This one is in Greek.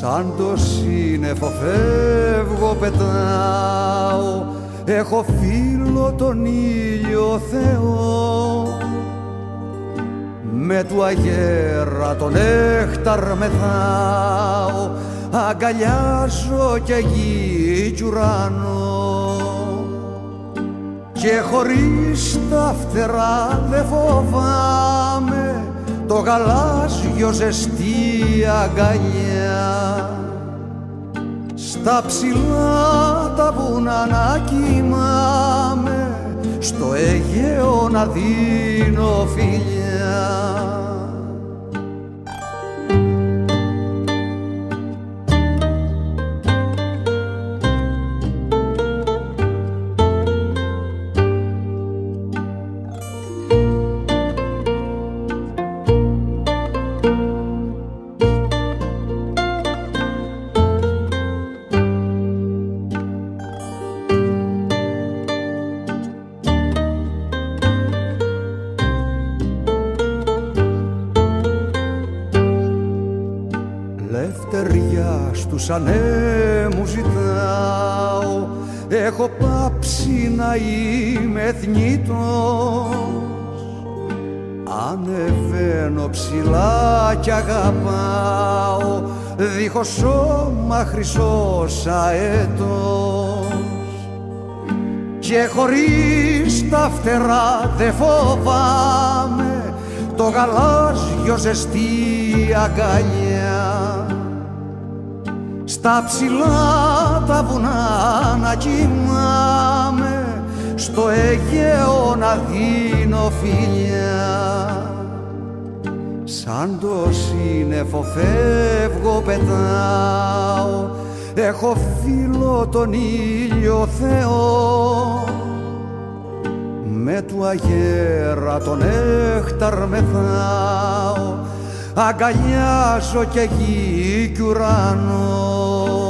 σαν το σύννεφο φεύγω πετάω, έχω φίλο τον ήλιο Θεό. Με του αγέρα τον νέχταρ μεθάω, αγκαλιάζω και γη κι ουρανό. Και χωρίς τα φτερά δε φοβάμαι το γαλάζιο ζεστή αγκαλιά. Στα ψηλά τα βουνά να κοιμάμαι, στο Αιγαίο να δίνω φιλιά. Λευτεριά στους ανέμους ζητάω, έχω πάψει να είμαι θνητός. Ανεβαίνω ψηλά κι αγαπάω, δίχως σώμα χρυσός αετός. Και χωρίς τα φτερά δε φοβάμαι το γαλάζιο ζεστή αγκαλιά. Στα ψηλά τα βουνά να κοιμάμαι, στο Αιγαίο να δίνω φιλιά. Σαν το σύννεφο φεύγω πετάω, έχω φίλο τον ήλιο Θεό. Με του αγέρα τον νέχταρ μεθάω, αγκαλιάζω και γη κι ουρανό.